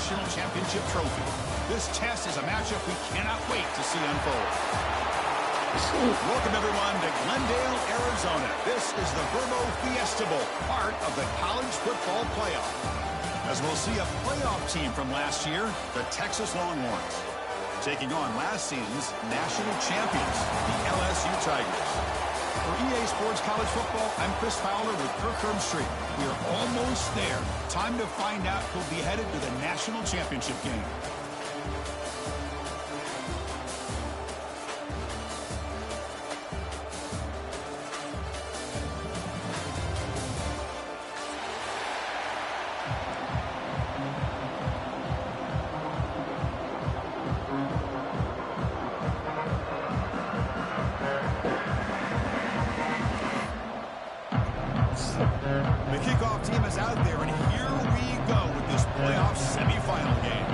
national championship trophy. This test is a matchup we cannot wait to see unfold. Welcome, everyone, to Glendale, Arizona. This is the Verbo Fiesta Bowl, part of the college football playoff. As we'll see a playoff team from last year, the Texas Longhorns, taking on last season's national champions, the LSU Tigers. For EA Sports College Football, I'm Chris Fowler with Kirk Herbstreit. We are almost there. Time to find out who'll be headed to the national championship game. The kickoff team is out there, and here we go with this playoff semifinal game.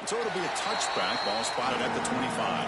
So it'll be a touchback, ball spotted at the 25.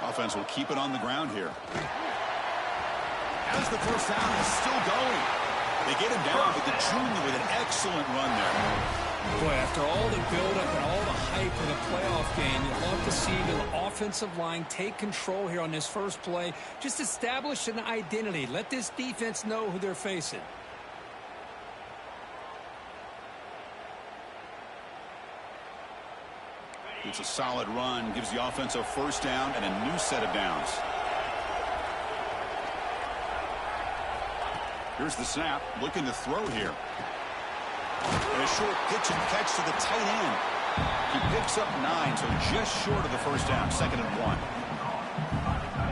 Offense will keep it on the ground here. As the first down is still going. They get him down, but the junior with an excellent run there. Boy, after all the buildup and all the hype of the playoff game, you'd love to see the offensive line take control here on this first play. Just establish an identity. Let this defense know who they're facing. It's a solid run, gives the offense a first down and a new set of downs. Here's the snap, looking to throw here. And a short pitch and catch to the tight end. He picks up 9, so just short of the first down, 2nd and 1.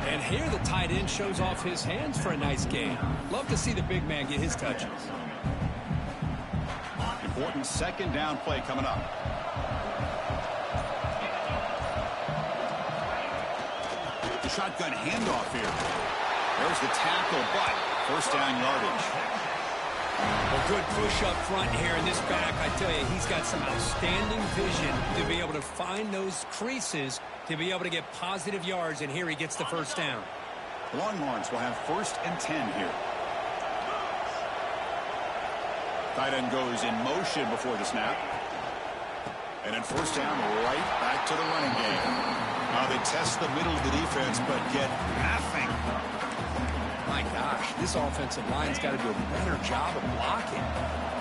And here the tight end shows off his hands for a nice game. Love to see the big man get his touches. Important 2nd down play coming up. The shotgun handoff here. There's the tackle, but first down yardage. A good push up front here in this back. I tell you, he's got some outstanding vision to be able to find those creases to be able to get positive yards, and here he gets the first down. The Longhorns will have 1st and 10 here. Tight end goes in motion before the snap. And then first down, right back to the running game. Now they test the middle of the defense, but get nothing. My gosh, this offensive line's got to do a better job of blocking.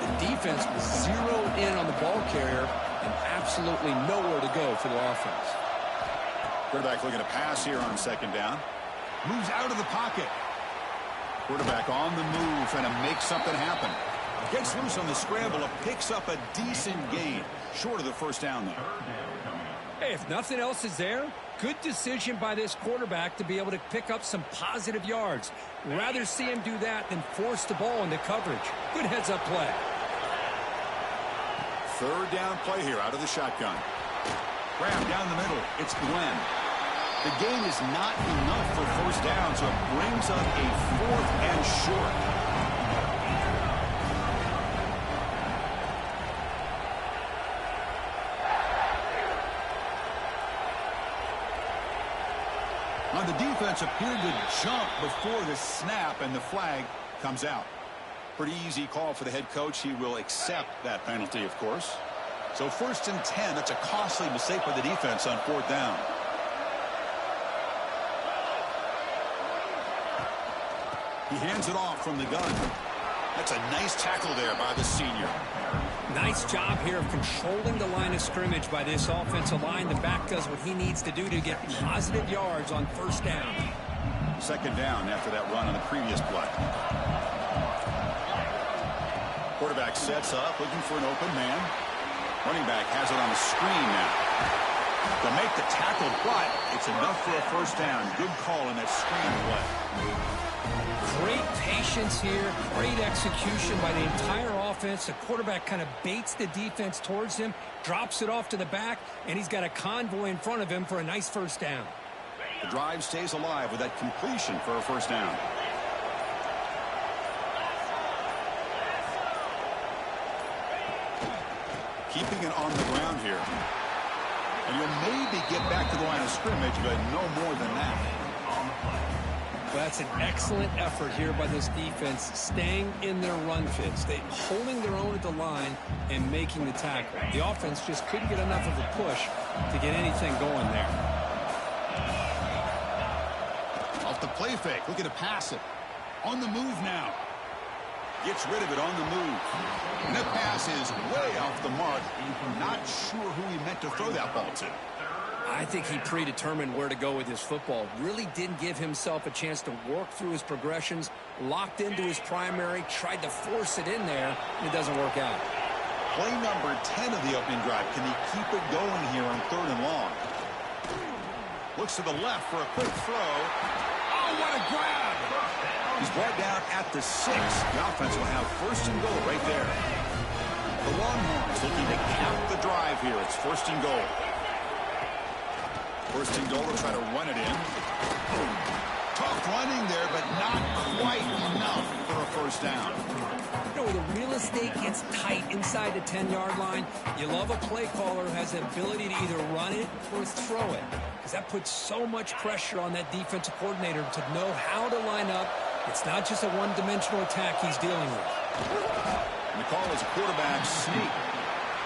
The defense was zeroed in on the ball carrier and absolutely nowhere to go for the offense. Quarterback looking to pass here on 2nd down. Moves out of the pocket. Quarterback on the move, trying to make something happen. Gets loose on the scramble and picks up a decent gain. Short of the first down, though. Hey, if nothing else is there, good decision by this quarterback to be able to pick up some positive yards. Rather see him do that than force the ball into coverage. Good heads-up play. Third down play here out of the shotgun. Grab down the middle. It's Glenn. The gain is not enough for first down, so it brings up a 4th and short. Now the defense appeared to jump before the snap, and the flag comes out. Pretty easy call for the head coach. He will accept that penalty, of course. So 1st and 10. That's a costly mistake by the defense on 4th down. He hands it off from the gun. That's a nice tackle there by the senior. Nice job here of controlling the line of scrimmage by this offensive line. The back does what he needs to do to get positive yards on first down. 2nd down after that run on the previous play. Quarterback sets up, looking for an open man. Running back has it on the screen now. To make the tackle, but it's enough for a first down. Good call in that screen play. Great patience here, great execution by the entire offense. The quarterback kind of baits the defense towards him, drops it off to the back, and he's got a convoy in front of him for a nice first down. The drive stays alive with that completion for a first down. Keeping it on the ground here. And you'll maybe get back to the line of scrimmage, but no more than that. Well, that's an excellent effort here by this defense, staying in their run fits. They holding their own at the line and making the tackle. The offense just couldn't get enough of a push to get anything going there. Off the play fake, looking to pass it. On the move now. Gets rid of it on the move. And that pass is way off the mark. Not sure who he meant to throw that ball to. I think he predetermined where to go with his football. Really didn't give himself a chance to work through his progressions. Locked into his primary, tried to force it in there, and it doesn't work out. Play number 10 of the opening drive. Can he keep it going here on 3rd and long? Looks to the left for a quick throw. Oh, what a grab! He's brought down at the 6. The offense will have 1st and goal right there. The Longhorns looking to cap the drive here. It's 1st and goal. 1st and goal to try to run it in. Tough running there, but not quite enough for a first down. You know, the real estate gets tight inside the 10-yard line. You love a play caller who has the ability to either run it or throw it, because that puts so much pressure on that defensive coordinator to know how to line up. It's not just a one-dimensional attack he's dealing with. And the call is a quarterback sneak.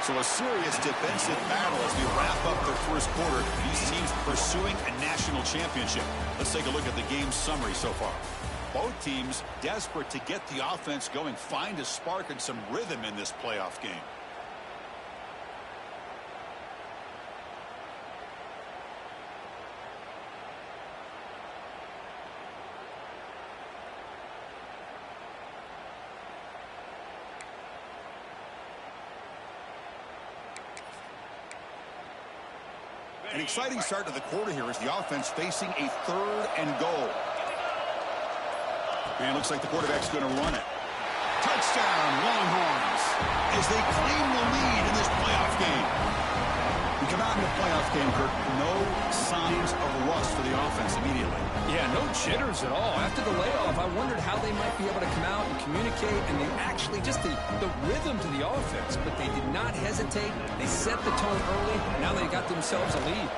So a serious defensive battle as we wrap up the first quarter. These teams pursuing a national championship. Let's take a look at the game summary so far. Both teams desperate to get the offense going, find a spark and some rhythm in this playoff game. An exciting start to the quarter here as the offense facing a 3rd and goal. And it looks like the quarterback's going to run it. Touchdown, Longhorns, as they claim the lead in this playoff game. We come out in the playoff game, Kirk, no signs of rust for the offense immediately. Yeah, no jitters at all. After the layoff, I wondered how they might be able to come out and communicate, and they actually just the rhytm to the offense, but they did not hesitate. They set the tone early. Now they got themselves a lead.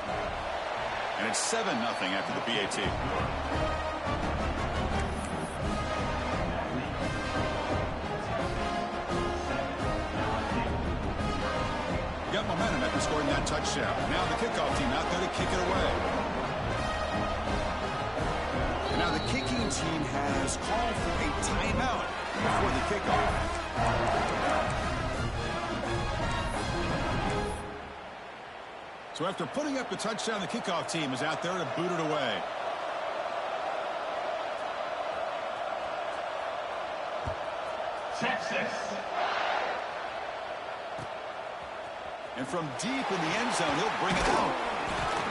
And it's 7-0 after the PAT. Got momentum after scoring that touchdown. Now the kickoff team out there to kick it away. And now the kicking team has called for a timeout before the kickoff. So after putting up the touchdown, the kickoff team is out there to boot it away. Set. And from deep in the end zone, he'll bring it out.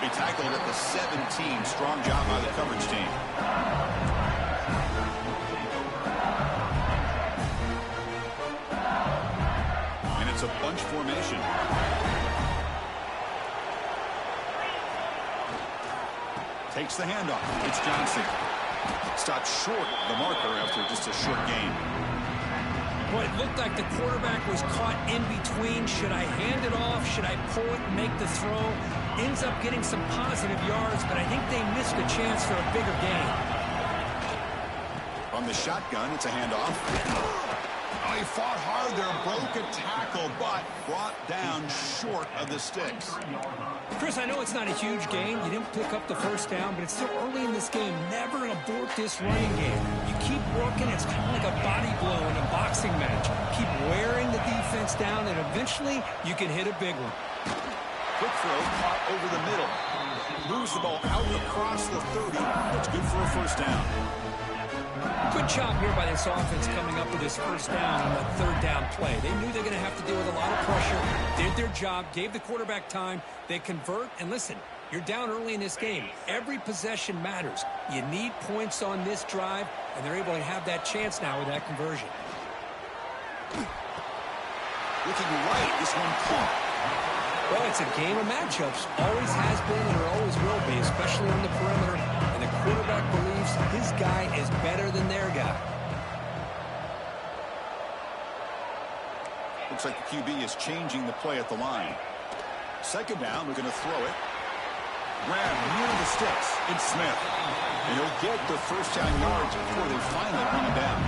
He tackled at the 17. Strong job by the coverage team. And it's a bunch formation. Takes the handoff. It's Johnson. Stopped short of the marker after just a short gain. Well, it looked like the quarterback was caught in between. Should I hand it off? Should I pull it and make the throw? Ends up getting some positive yards, but I think they missed a chance for a bigger gain. On the shotgun, it's a handoff. Oh, he fought hard there, broke a tackle, but brought down short of the sticks. Chris, I know it's not a huge gain. You didn't pick up the first down, but it's still early in this game. Never abort this running game. You keep working. It's kind of like a body blow in a boxing match. Keep wearing the defense down, and eventually you can hit a big one. Quick throw, caught over the middle. Moves the ball out across the 30. It's good for a first down. Good job here by this offense coming up with this first down on that third down play. They knew they were going to have to deal with a lot of pressure, did their job, gave the quarterback time. They convert, and listen, you're down early in this game. Every possession matters. You need points on this drive, and they're able to have that chance now with that conversion. Looking right, this one caught. Well, it's a game of matchups. Always has been and always will be, especially on the perimeter. And the quarterback believes his guy is better than their guy. Looks like the QB is changing the play at the line. Second down, we're going to throw it. Grab near the sticks. It's Smith. And he'll get the first down yards before they finally bring him down.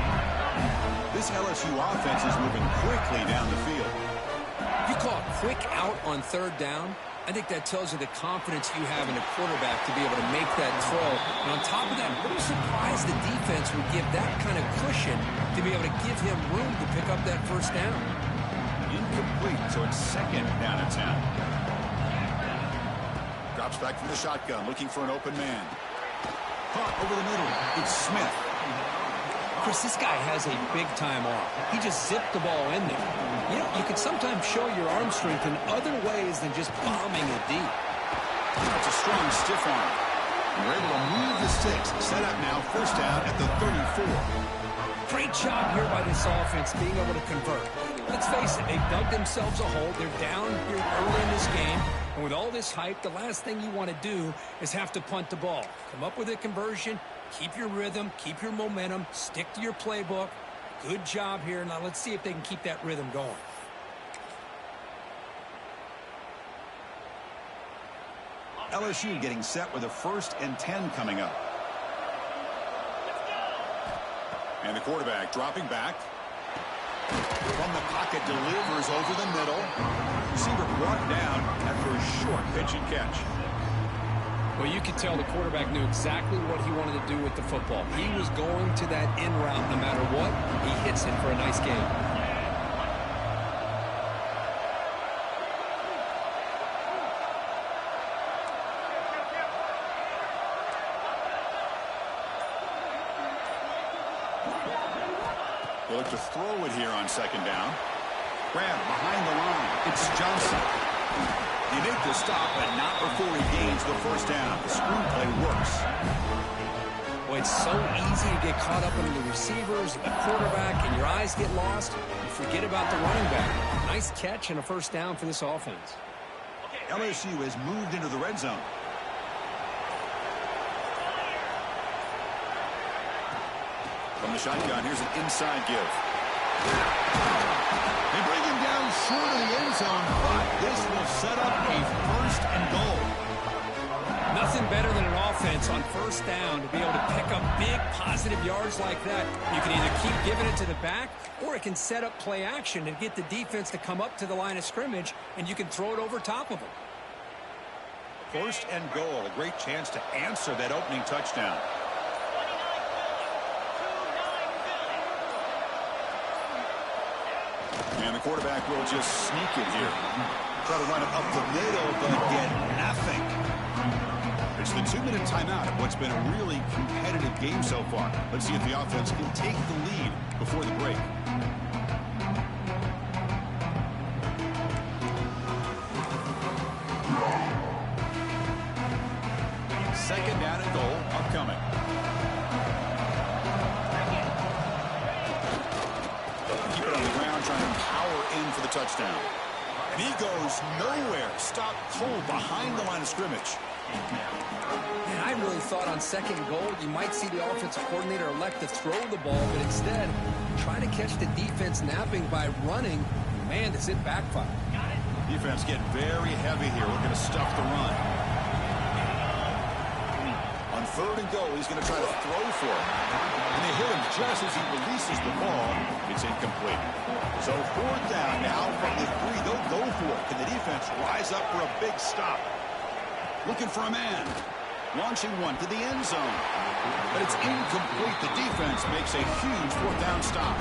This LSU offense is moving quickly down the field. You call it quick out on third down. I think that tells you the confidence you have in a quarterback to be able to make that throw. And on top of that, a little surprised the defense would give that kind of cushion to be able to give him room to pick up that first down. Incomplete, so it's second down and 10. Drops back from the shotgun, looking for an open man. Caught over the middle. It's Smith. Chris, this guy has a big-time arm. He just zipped the ball in there. You know, you can sometimes show your arm strength in other ways than just bombing it deep. That's a strong, stiff arm. And we're able to move the sticks. Set up now, first down at the 34. Great job here by this offense being able to convert. Let's face it, they've dug themselves a hole. They're down here early in this game. And with all this hype, the last thing you want to do is have to punt the ball. Come up with a conversion. Keep your rhythm, keep your momentum, stick to your playbook. Good job here. Now let's see if they can keep that rhythm going. LSU getting set with a 1st and 10 coming up. And the quarterback dropping back. From the pocket, delivers over the middle. Receiver brought down after a short pitch and catch. Well, you could tell the quarterback knew exactly what he wanted to do with the football. He was going to that in route no matter what. He hits it for a nice game. They look to throw it here on second down. Grab behind the line. It's Johnson. He made the stop, but not before he gains the first down. The screenplay works. Well, it's so easy to get caught up in the receivers, the quarterback, and your eyes get lost. You forget about the running back. Nice catch and a first down for this offense. LSU has moved into the red zone. From the shotgun, here's an inside give. They bring him down short of the end zone, but this will set up a 1st and goal. Nothing better than an offense on first down to be able to pick up big positive yards like that. You can either keep giving it to the back, or it can set up play action and get the defense to come up to the line of scrimmage, and you can throw it over top of them. 1st and goal, a great chance to answer that opening touchdown. And the quarterback will just sneak it here. Try to run it up the middle, but get nothing. It's the 2-minute timeout of what's been a really competitive game so far. Let's see if the offense can take the lead before the break. second down and goal upcoming. Keep it on the ground, trying to power in for the touchdown. And he goes nowhere. Stopped cold behind the line of scrimmage. Man, I really thought on second and goal you might see the offensive coordinator elect to throw the ball, but instead try to catch the defense napping by running. Man, does it backfire. Defense getting very heavy here. We're going to stuff the run. On third and goal, he's going to try to throw for it. And they hit him just as he releases the ball. It's incomplete. So fourth down now from the 3. They'll go for it. Can the defense rise up for a big stop? Looking for a man. Launching one to the end zone. But it's incomplete. The defense makes a huge fourth down stop.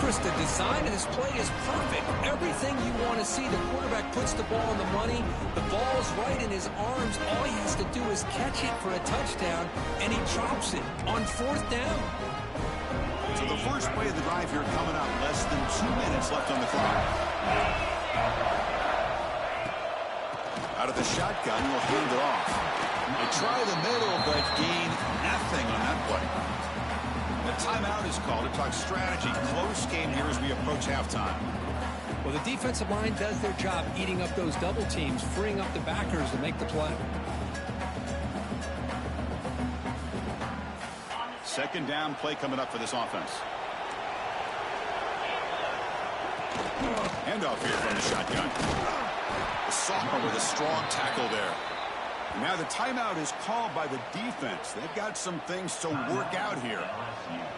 Chris, the design of this play is perfect. Everything you want to see. The quarterback puts the ball on the money. The ball's right in his arms. All he has to do is catch it for a touchdown, and he drops it on fourth down. So the first play of the drive here coming up. Less than 2 minutes left on the clock. Out of the shotgun, he'll hand it off. They try the middle, but gain nothing on that play. The timeout is called to talk strategy. Close game here as we approach halftime. Well, the defensive line does their job eating up those double teams, freeing up the backers to make the play. Second down play coming up for this offense. Handoff here from the shotgun. The sophomore with a strong tackle there. Now the timeout is called by the defense. They've got some things to work out here.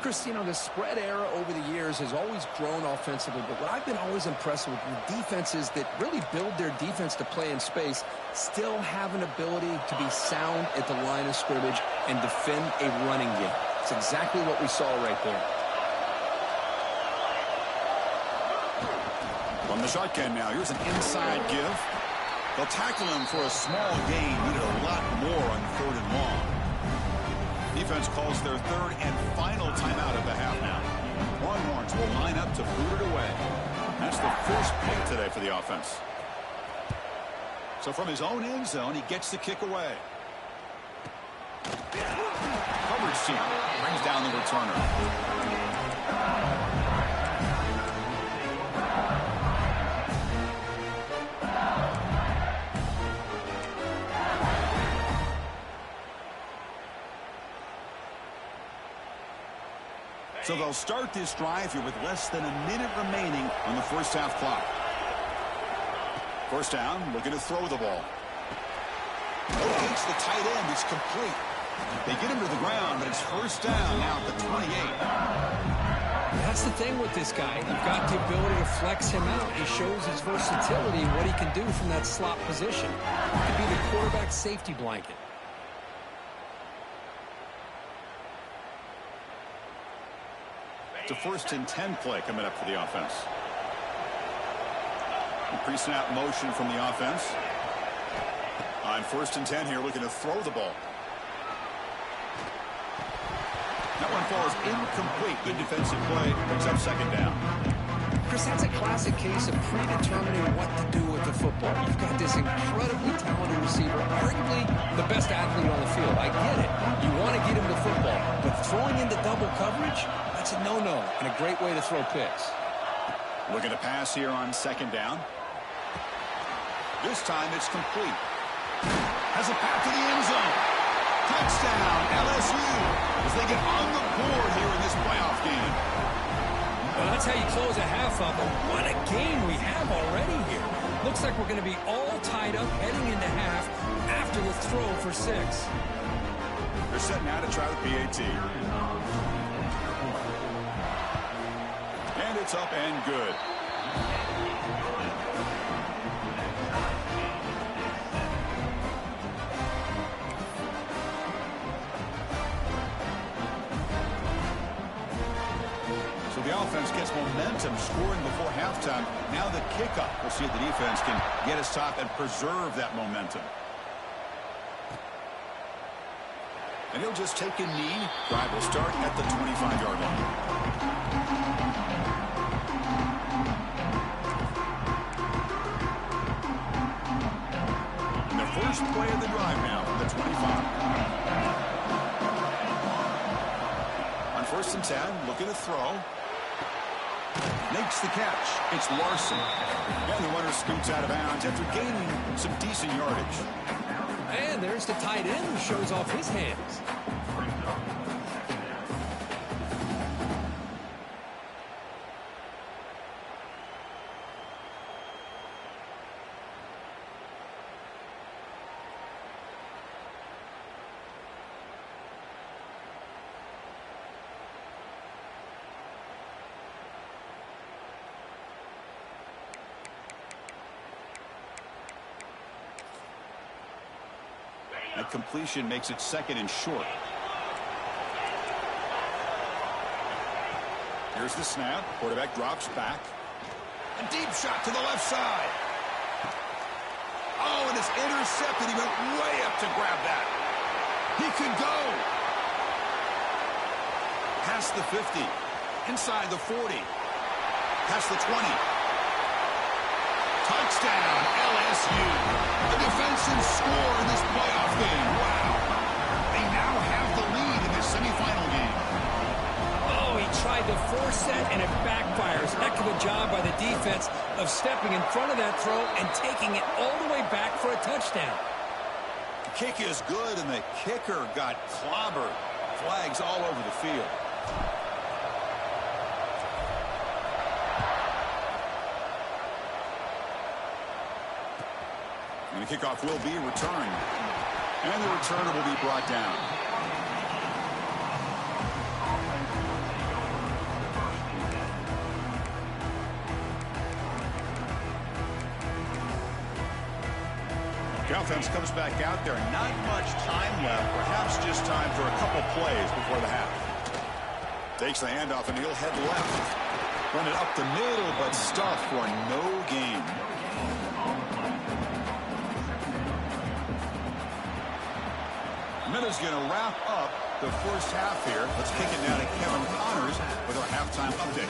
Chris, you know, the spread era over the years has always grown offensively, but what I've been always impressed with defenses that really build their defense to play in space still have an ability to be sound at the line of scrimmage and defend a running game. It's exactly what we saw right there. From the shotgun now, here's an inside give. They'll tackle him for a small gain. Needed a lot more on third and long. Defense calls their third and final timeout of the half now. Longhorns will line up to boot it away. That's the first pick today for the offense. So from his own end zone, he gets the kick away. Coverage team brings down the returner. So they'll start this drive here with less than a minute remaining on the first half clock. First down, looking to throw the ball. Locates the tight end. It's complete. They get him to the ground, but it's first down now at the 28. That's the thing with this guy. You've got the ability to flex him out. He shows his versatility, what he can do from that slot position. He could be the quarterback's safety blanket. It's a first and 10 play coming up for the offense. Pre-snap motion from the offense. On first and 10 here, looking to throw the ball. That one falls incomplete. Good defensive play. Brings up second down. Chris, that's a classic case of predetermining what to do with the football. You've got this incredibly talented receiver, arguably the best athlete on the field. I get it. You want to get him the football, but throwing into double coverage, that's a no-no and a great way to throw picks. Looking to pass here on second down. This time it's complete. Has a path to the end zone. Touchdown, LSU, as they get on the board here in this playoff game. Well, that's how you close a half up. But what a game we have already here. Looks like we're going to be all tied up heading into half after the throw for 6. They're setting out to try the PAT. And it's up and good. So the offense gets momentum, scoring before halftime. Now the kickoff. We'll see if the defense can get a stop and preserve that momentum. And he'll just take a knee. Drive will start at the 25-yard line. And the first play of the drive now from the the 25. On 1st and 10, looking to throw. Makes the catch. It's Larson. And the runner scoots out of bounds after gaining some decent yardage. And there's the tight end who shows off his hands. That completion makes it 2nd and short. Here's the snap. Quarterback drops back. A deep shot to the left side. Oh, and it's intercepted. He went way up to grab that. He could go. Past the 50. Inside the 40. Past the 20. Touchdown, LSU. The defensive score in this playoff game. Wow. They now have the lead in this semifinal game. Oh, he tried to force that, and it backfires. Heck of a job by the defense of stepping in front of that throw and taking it all the way back for a touchdown. The kick is good, and the kicker got clobbered. Flags all over the field. And the kickoff will be returned. And the returner will be brought down. The offense comes back out there. Not much time left. Perhaps just time for a couple plays before the half. Takes the handoff and he'll head left. Run it up the middle, but stuffed for no gain. Minutes going to wrap up the first half here. Let's kick it down to Kevin Connors with our halftime update.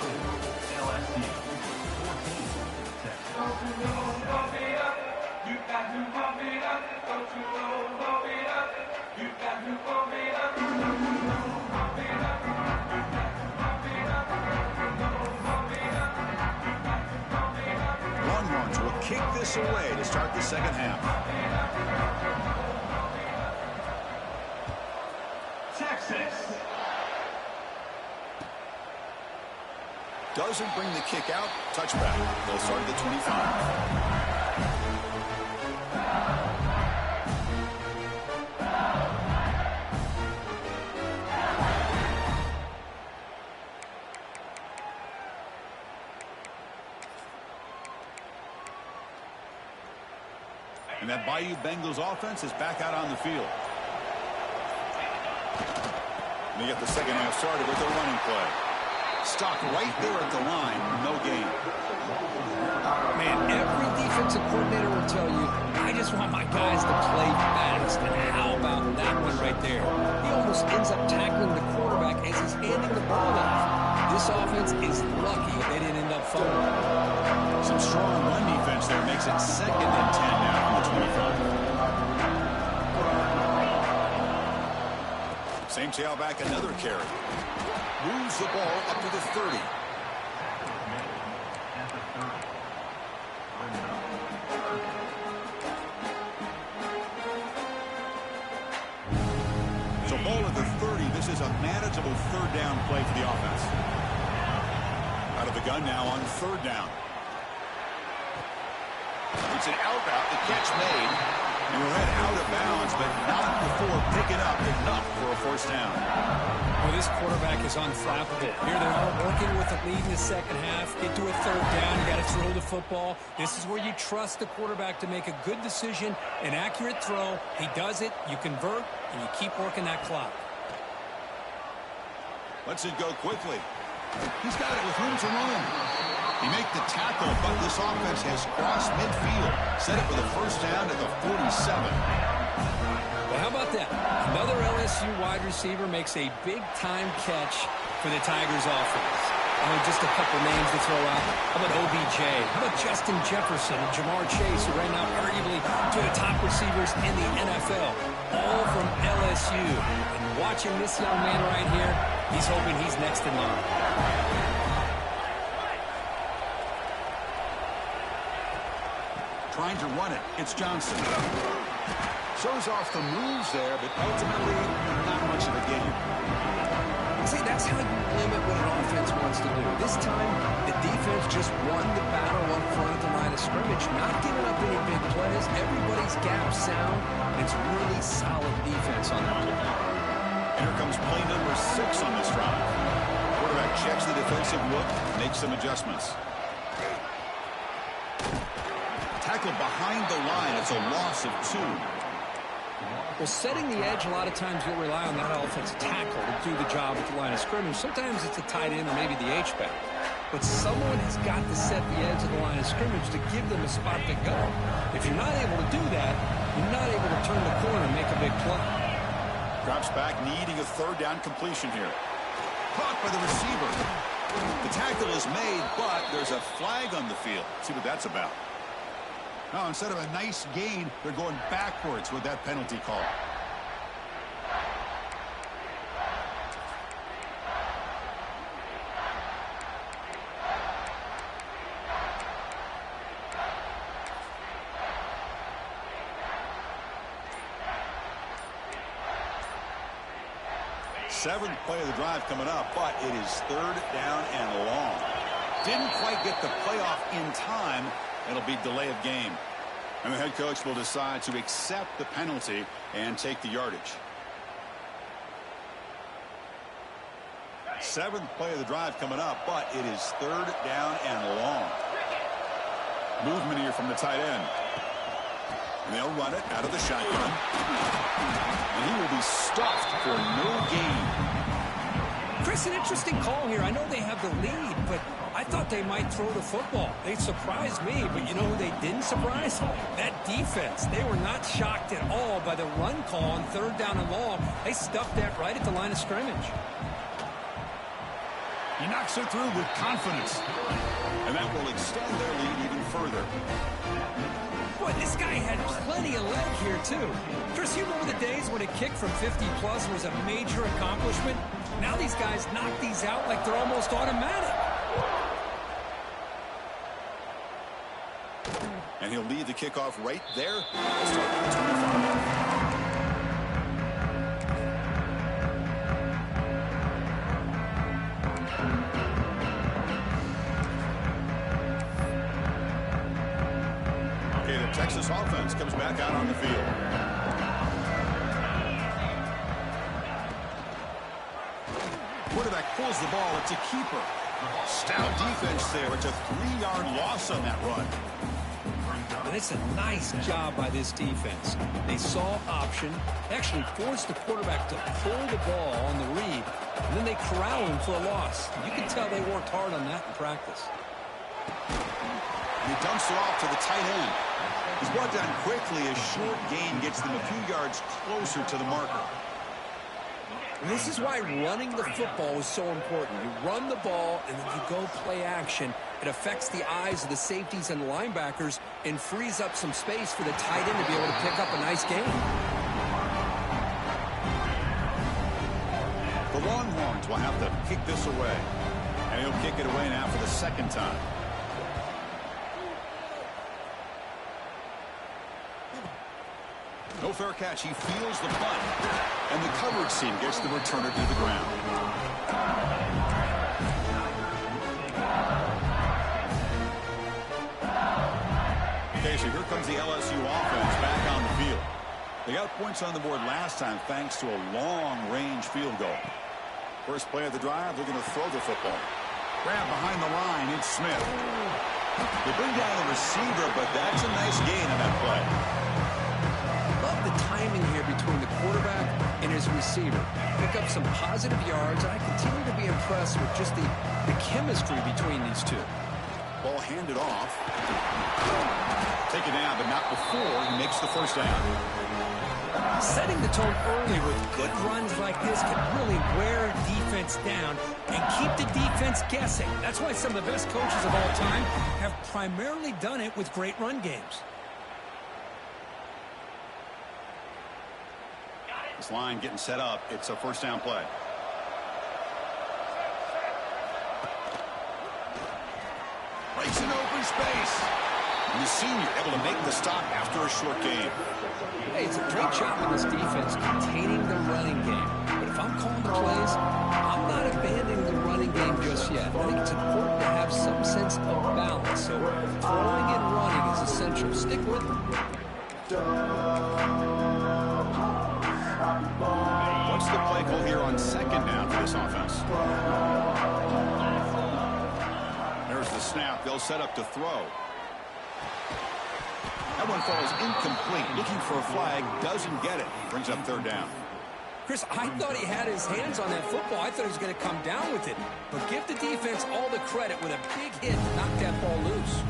Longhorns will kick this away to start the second half. Texas. Doesn't bring the kick out. Touchback. They'll start at the 25. And that Bayou Bengals offense is back out on the field. They get the second half started with a running play. Stop right there at the line. No gain. Man, every defensive coordinator will tell you, I just want my guys to play fast. And how about that one right there? He almost ends up tackling the quarterback as he's handing the ball off. This offense is lucky they didn't end up fumbling. Some strong run defense there makes it 2nd and 10 now on the 25. Same tailback, another carry. Moves the ball up to the 30. So ball at the 30. This is a manageable 3rd down play for the offense. Out of the gun now on 3rd down. It's an out route. The catch made. And we're head out of bounds, but not before picking up enough for a 1st down. Well, this quarterback is unflappable. Here they are working with the lead in the second half. Get to a 3rd down. You got to throw the football. This is where you trust the quarterback to make a good decision, an accurate throw. He does it. You convert, and you keep working that clock. Lets it go quickly. He's got it with room to run. He made the tackle, but this offense has crossed midfield. Set it for the 1st down at the 47. Well, how about that? Another LSU wide receiver makes a big-time catch for the Tigers offense. Oh, just a couple names to throw out. How about OBJ? How about Justin Jefferson and Jamar Chase, who right now arguably two of the top receivers in the NFL? all from LSU. And watching this young man right here, he's hoping he's next in line. Trying to run it. It's Johnson. Shows off the moves there, but ultimately not much of a game. See, that's how you limit what an offense wants to do. This time, the defense just won the battle up front at the line of scrimmage, not giving up any big plays. Everybody's gap sound. It's really solid defense on that play. And here comes play number 6 on this drive. Quarterback checks the defensive look, makes some adjustments. Tackled behind the line. It's a loss of 2. Well, setting the edge, a lot of times you'll rely on that offensive tackle to do the job at the line of scrimmage. Sometimes it's a tight end or maybe the H-back. But someone has got to set the edge of the line of scrimmage to give them a spot to go. If you're not able to do that, you're not able to turn the corner and make a big play. Drops back, needing a 3rd down completion here. Caught by the receiver. The tackle is made, but there's a flag on the field. Let's see what that's about. Now, instead of a nice gain, they're going backwards with that penalty call. Seventh play of the drive coming up, but it is 3rd down and long. Didn't quite get the playoff in time. It'll be delay of game. And the head coach will decide to accept the penalty and take the yardage. 7th play of the drive coming up, but it is 3rd down and long. Movement here from the tight end. And they'll run it out of the shotgun. And he will be stuffed for no gain. Chris, an interesting call here. I know they have the lead, but I thought they might throw the football. They surprised me, but you know who they didn't surprise? That defense. They were not shocked at all by the run call on 3rd down and long. They stuffed that right at the line of scrimmage. He knocks it through with confidence. And that will extend their lead even further. Boy, this guy had plenty of leg here, too. Chris, you remember the days when a kick from 50-plus was a major accomplishment? Now these guys knock these out like they're almost automatic. And he'll lead the kickoff right there. Start at the 25. Okay, the Texas offense comes back out on the field. Quarterback pulls the ball. It's a keeper. Stout defense there. It's a 3-yard loss on that run. And it's a nice job by this defense. They saw option, actually forced the quarterback to pull the ball on the read, and then they corral him for a loss. You can tell they worked hard on that in practice. He dumps it off to the tight end. He's brought down quickly. A short gain gets them a few yards closer to the marker. And this is why running the football is so important. You run the ball, and then you go play action. It affects the eyes of the safeties and the linebackers and frees up some space for the tight end to be able to pick up a nice gain. The Longhorns will have to kick this away. And he'll kick it away now for the 2nd time. No fair catch. He feels the punt. And the coverage team gets the returner to the ground. Okay, so here comes the LSU offense back on the field. They got points on the board last time thanks to a long-range field goal. First play of the drive, they're going to throw the football. Grab behind the line, it's Smith. They bring down the receiver, but that's a nice gain on that play. Love the timing here between the quarterback and his receiver. Pick up some positive yards, and I continue to be impressed with just the chemistry between these two. Ball handed off. Taken down, but not before he makes the first down. Setting the tone early with good runs like this can really wear defense down and keep the defense guessing. That's why some of the best coaches of all time have primarily done it with great run games. This line getting set up. It's a first down play. Breaks in open space. And the senior able to make the stop after a short game. Hey, it's a great job in this defense containing the running game. But if I'm calling the plays, I'm not abandoning the running game just yet. I think it's important to have some sense of balance. So throwing and running is essential. Stick with them. What's the play call here on second down for this offense? There's the snap. They'll set up to throw. That one falls incomplete. Looking for a flag. Doesn't get it. Brings up third down. Chris, I thought he had his hands on that football. I thought he was going to come down with it. But give the defense all the credit with a big hit to knock that ball loose.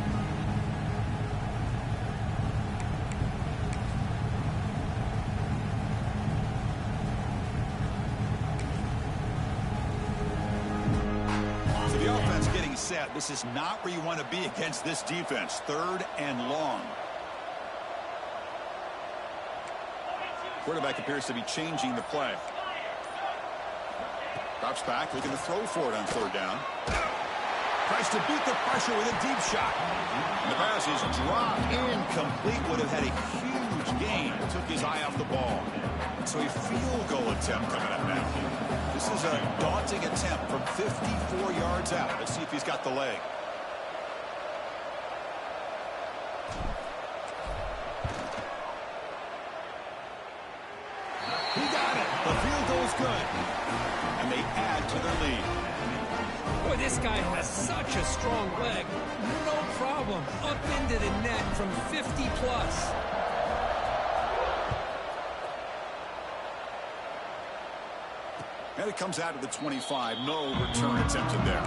So the offense getting set. This is not where you want to be against this defense. Third and long. Quarterback appears to be changing the play. Drops back, looking to throw for it on third down. Tries to beat the pressure with a deep shot. And the pass is dropped incomplete. Would have had a huge gain. Took his eye off the ball. So a field goal attempt coming up now. This is a daunting attempt from 54 yards out. Let's see if he's got the leg. He got it. The field goal's good. And they add to their lead. Boy, this guy has such a strong leg. No problem. Up into the net from 50 plus. And it comes out of the 25. No return attempted there.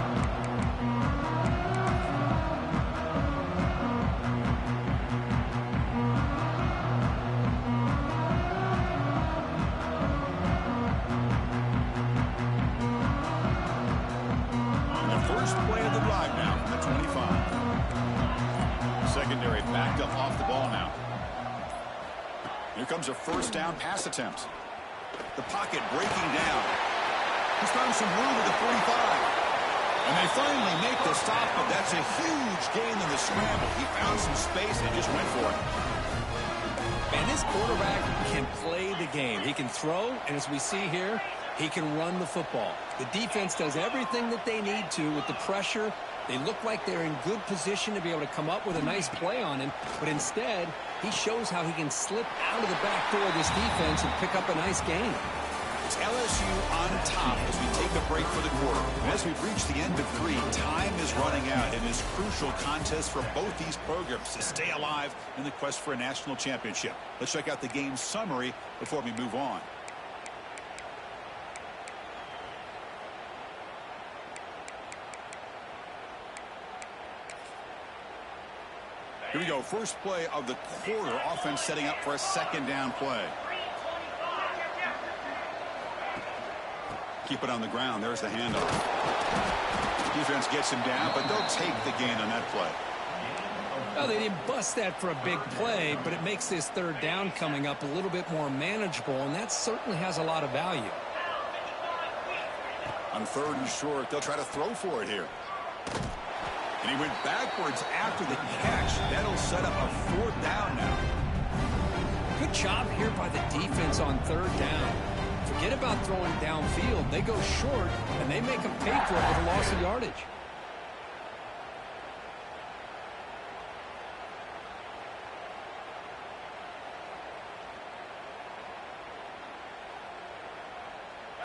Secondary backed up off the ball now. Here comes a first down pass attempt. The pocket breaking down. He's found some room at the 45. And they finally make the stop, but that's a huge gain in the scramble. He found some space and just went for it. Man, this quarterback can play the game. He can throw, and as we see here, he can run the football. The defense does everything that they need to with the pressure. They look like they're in good position to be able to come up with a nice play on him, but instead, he shows how he can slip out of the back door of this defense and pick up a nice gain. It's LSU on top as we take a break for the quarter. And as we've reached the end of 3, time is running out in this crucial contest for both these programs to stay alive in the quest for a national championship. Let's check out the game summary before we move on. Here we go. First play of the quarter. Offense setting up for a second down play. Keep it on the ground. There's the handoff. Defense gets him down, but they'll take the gain on that play. Well, they didn't bust that for a big play, but it makes this third down coming up a little bit more manageable, and that certainly has a lot of value. On third and short, they'll try to throw for it here. And he went backwards after the catch. That'll set up a fourth down now. Good job here by the defense on third down. Forget about throwing downfield. They go short, and they make them pay for it with a loss of yardage.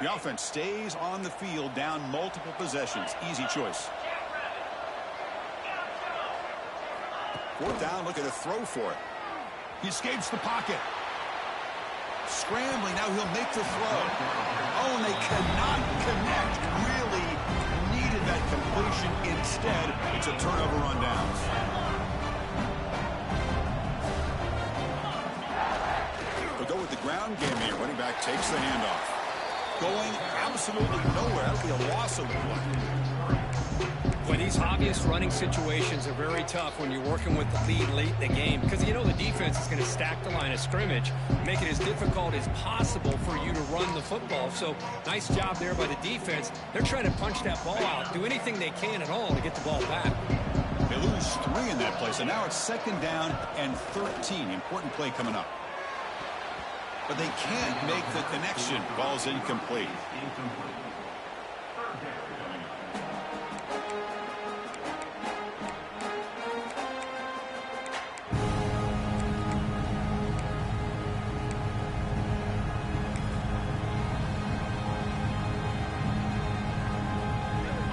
The offense stays on the field, down multiple possessions. Easy choice. Fourth down, looking to throw for it. He escapes the pocket. Scrambling, now he'll make the throw. Oh, and they cannot connect. Really needed that completion. Instead, it's a turnover on downs. They'll go with the ground game here. Running back takes the handoff. Going absolutely nowhere. That'll be a loss of the play. Boy, these obvious running situations are very tough when you're working with the lead late in the game because you know the defense is going to stack the line of scrimmage, make it as difficult as possible for you to run the football. So nice job there by the defense. They're trying to punch that ball out, do anything they can at all to get the ball back. They lose 3 in that play, so now it's 2nd down and 13. Important play coming up. But they can't make the connection. Ball's incomplete.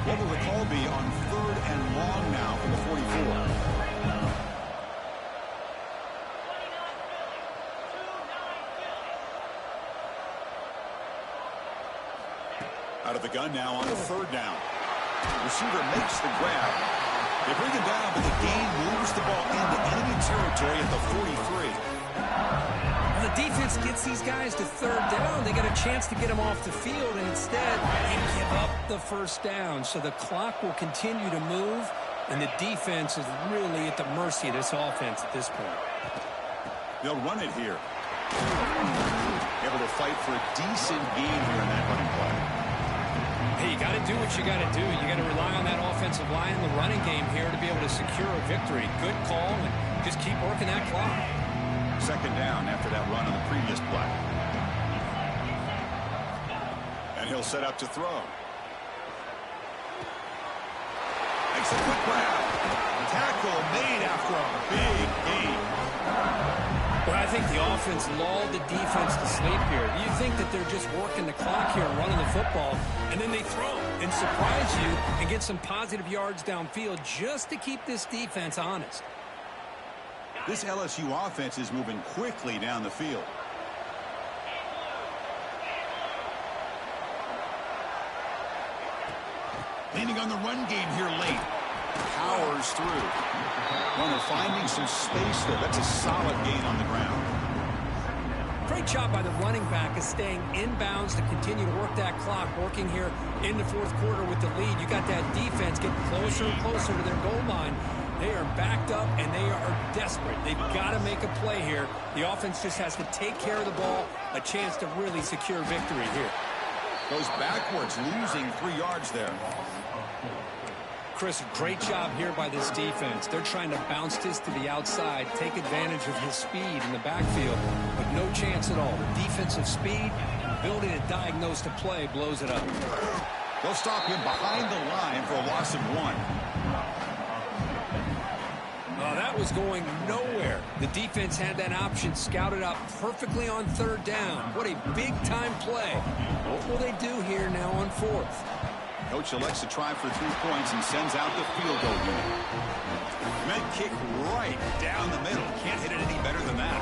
What will the call be on 3rd and long now from the 44? Out of the gun now on 3rd down. Receiver makes the grab. They bring him down, but the gain moves the ball into enemy territory at the 43. Well, the defense gets these guys to 3rd down. They got a chance to get them off the field, and instead they give up the 1st down. So the clock will continue to move, and the defense is really at the mercy of this offense at this point. They'll run it here. Able to fight for a decent gain here in that running play. Hey, you got to do what you got to do. You got to rely on that offensive line in the running game here to be able to secure a victory. Good call, and just keep working that clock. 2nd down after that run on the previous play. And he'll set up to throw. Makes a quick grab. Tackle made after a big gain. Well, I think the offense lulled the defense to sleep here. You think that they're just working the clock here and running the football, and then they throw and surprise you and get some positive yards downfield just to keep this defense honest. This LSU offense is moving quickly down the field. Leaning on the run game here late. Powers through. Runner finding some space there. That's a solid gain on the ground. Great job by the running back is staying inbounds to continue to work that clock, working here in the 4th quarter with the lead. You got that defense getting closer and closer to their goal line. They are backed up, and they are desperate. They've got to make a play here. The offense just has to take care of the ball, a chance to really secure victory here. Goes backwards, losing 3 yards there. Chris, great job here by this defense. They're trying to bounce this to the outside, take advantage of his speed in the backfield, but no chance at all. The defensive speed, ability to diagnose the play, blows it up. They'll stop him behind the line for a loss of 1. Oh, that was going nowhere. The defense had that option scouted out perfectly on 3rd down. What a big-time play. What will they do here now on 4th? Coach elects to try for 3 points and sends out the field goal unit. Med kick right down the middle. Can't hit it any better than that.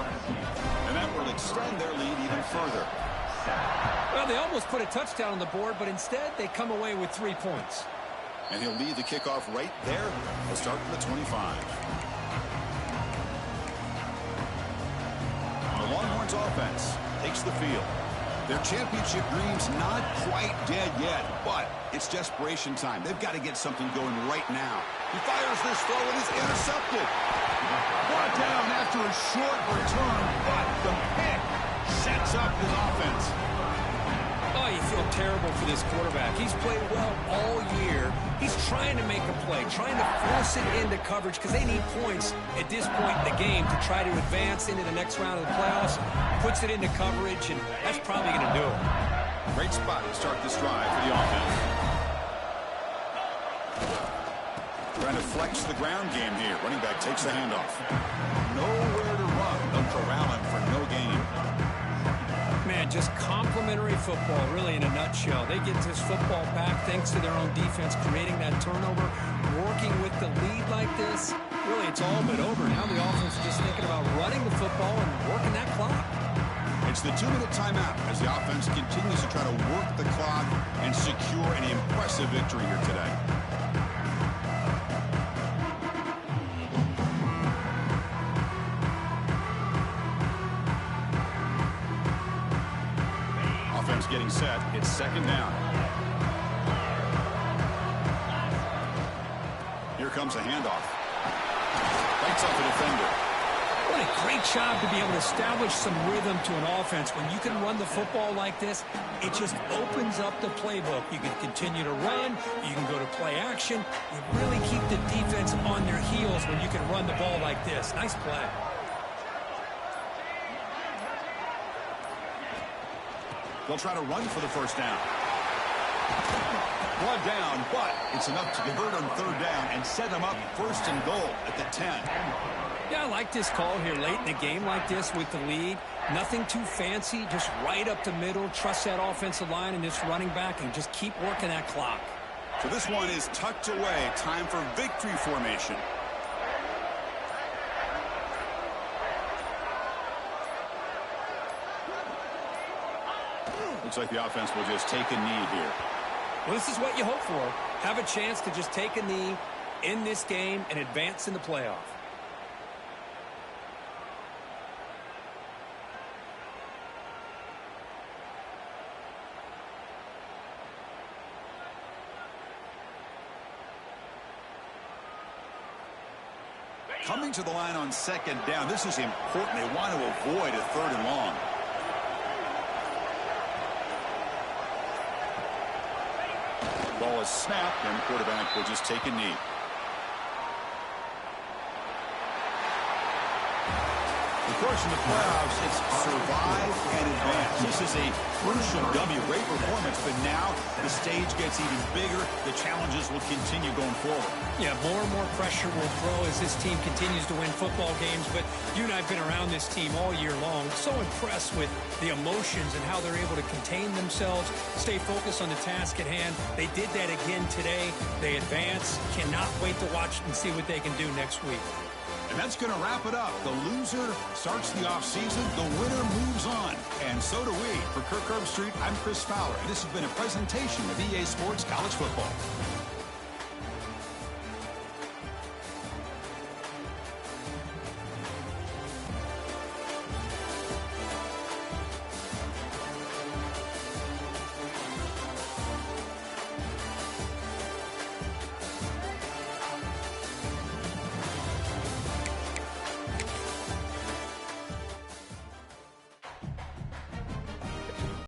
And that will extend their lead even further. Well, they almost put a touchdown on the board, but instead they come away with 3 points. And he'll lead the kickoff right there. He'll start from the 25. The Longhorns offense takes the field. Their championship dream's not quite dead yet, but it's desperation time. They've got to get something going right now. He fires this throw and is intercepted. Brought down after a short return, but the pick sets up his offense. Oh, you feel terrible for this quarterback. He's played well all year. He's trying to make a play, trying to force it into coverage because they need points at this point in the game to try to advance into the next round of the playoffs. Puts it into coverage, and that's probably going to do it. Great spot to start this drive for the offense. Trying to flex the ground game here. Running back takes the handoff. Nowhere to run. They'll corral him for no gain. Man, just complimentary football, really, in a nutshell. They get this football back thanks to their own defense, creating that turnover, working with the lead like this. Really, it's all but over. Now the offense is just thinking about running the football and working that clock. It's the 2-minute timeout as the offense continues to try to work the clock and secure an impressive victory here today. Offense getting set. It's 2nd down. comes a handoff. Fights off the defender. What a great job to be able to establish some rhythm to an offense. When you can run the football like this, it just opens up the playbook. You can continue to run. You can go to play action. You really keep the defense on their heels when you can run the ball like this. Nice play. They'll try to run for the first down. Brought down, but it's enough to convert on third down and set them up first and goal at the 10. Yeah, I like this call here late in the game like this with the lead. Nothing too fancy, just right up the middle. Trust that offensive line and this running back and just keep working that clock. So this one is tucked away. Time for victory formation. Looks like the offense will just take a knee here. Well, this is what you hope for. Have a chance to just take a knee in this game and advance in the playoff. Coming to the line on second down. This is important. They want to avoid a third and long. Ball is snapped, and the quarterback will just take a knee. Of course, in the playoffs, it's survive and advance. This is a crucial W. Great performance, but now the stage gets even bigger. The challenges will continue going forward. Yeah, more and more pressure will grow as this team continues to win football games. But you and I have been around this team all year long. So impressed with the emotions and how they're able to contain themselves, stay focused on the task at hand. They did that again today. They advance. Cannot wait to watch and see what they can do next week. And that's going to wrap it up. The loser starts the offseason. The winner moves on. And so do we. For Kirk Herbstreit, I'm Chris Fowler. And this has been a presentation of EA Sports College Football.